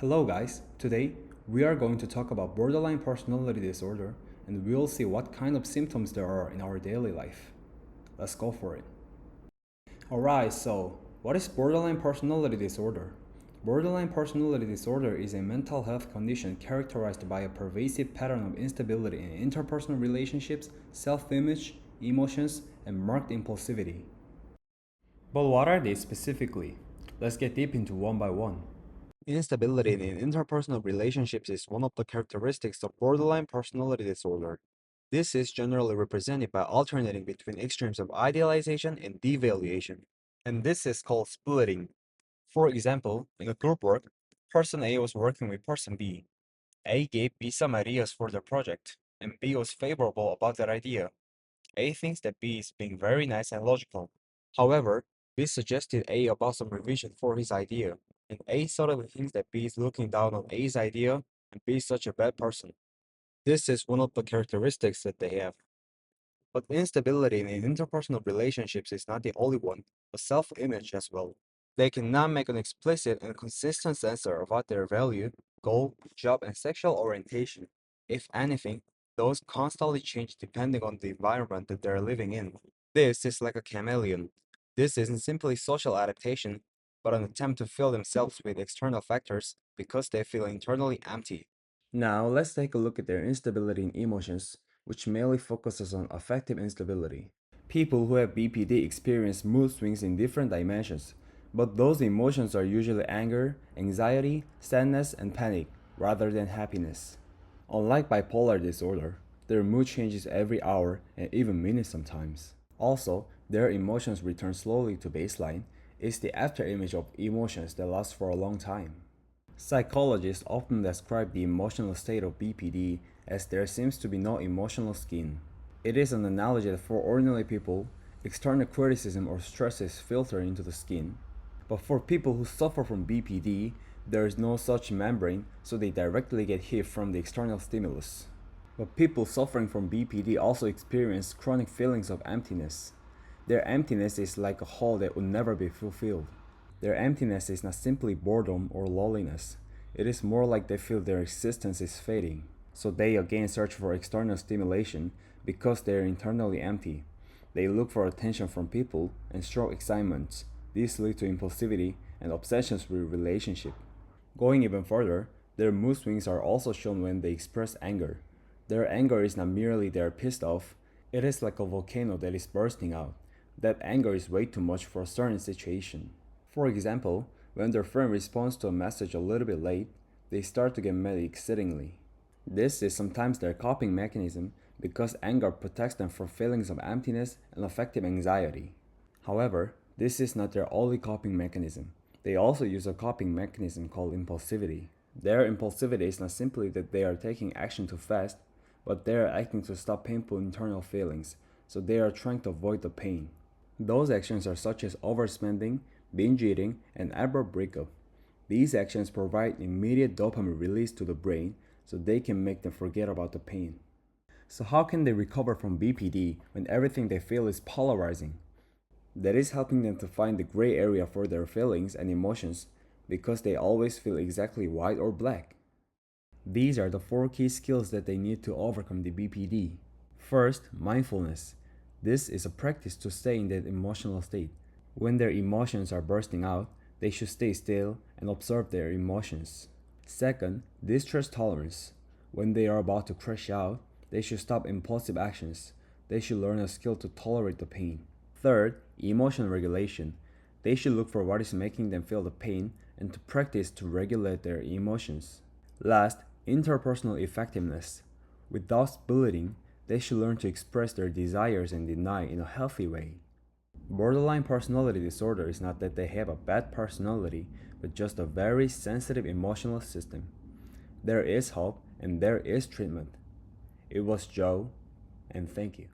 Hello guys, today we are going to talk about borderline personality disorder and we'll see what kind of symptoms there are in our daily life. Let's go for it. Alright, so what is borderline personality disorder? Borderline personality disorder is a mental health condition characterized by a pervasive pattern of instability in interpersonal relationships, self-image, emotions, and marked impulsivity. But what are they specifically? Let's get deep into one by one. Instability in interpersonal relationships is one of the characteristics of borderline personality disorder. This is generally represented by alternating between extremes of idealization and devaluation, and this is called splitting. For example, in a group work, person A was working with person B. A gave B some ideas for their project, and B was favorable about that idea. A thinks that B is being very nice and logical. However, B suggested A about some revision for his idea, and A sort of thinks that B is looking down on A's idea, and B is such a bad person. This is one of the characteristics that they have. But instability in interpersonal relationships is not the only one, but self-image as well. They cannot make an explicit and consistent answer about their value, goal, job, and sexual orientation. If anything, those constantly change depending on the environment that they're living in. This is like a chameleon. This isn't simply social adaptation, but an attempt to fill themselves with external factors because they feel internally empty. Now, let's take a look at their instability in emotions, which mainly focuses on affective instability. People who have BPD experience mood swings in different dimensions, but those emotions are usually anger, anxiety, sadness, and panic, rather than happiness. Unlike bipolar disorder, their mood changes every hour and even minute sometimes. Also, their emotions return slowly to baseline. It's the afterimage of emotions that lasts for a long time. Psychologists often describe the emotional state of BPD as there seems to be no emotional skin. It is an analogy that for ordinary people, external criticism or stresses filter into the skin. But for people who suffer from BPD, there is no such membrane, so they directly get hit from the external stimulus. But people suffering from BPD also experience chronic feelings of emptiness. Their emptiness is like a hole that would never be fulfilled. Their emptiness is not simply boredom or loneliness. It is more like they feel their existence is fading. So they again search for external stimulation because they are internally empty. They look for attention from people and stroke excitement. These lead to impulsivity and obsessions with relationship. Going even further, their mood swings are also shown when they express anger. Their anger is not merely they are pissed off, it is like a volcano that is bursting out. That anger is way too much for a certain situation. For example, when their friend responds to a message a little bit late, they start to get mad exceedingly. This is sometimes their coping mechanism because anger protects them from feelings of emptiness and affective anxiety. However, this is not their only coping mechanism. They also use a coping mechanism called impulsivity. Their impulsivity is not simply that they are taking action too fast, but they are acting to stop painful internal feelings, so they are trying to avoid the pain. Those actions are such as overspending, binge eating, and abrupt breakup. These actions provide immediate dopamine release to the brain so they can make them forget about the pain. So how can they recover from BPD when everything they feel is polarizing? That is helping them to find the gray area for their feelings and emotions because they always feel exactly white or black. These are the 4 key skills that they need to overcome the BPD. First, mindfulness. This is a practice to stay in that emotional state. When their emotions are bursting out, they should stay still and observe their emotions. Second, distress tolerance. When they are about to crash out, they should stop impulsive actions. They should learn a skill to tolerate the pain. Third, emotion regulation. They should look for what is making them feel the pain and to practice to regulate their emotions. Last, interpersonal effectiveness. Without splitting, they should learn to express their desires and deny in a healthy way. Borderline personality disorder is not that they have a bad personality, but just a very sensitive emotional system. There is hope and there is treatment. It was Joe, and thank you.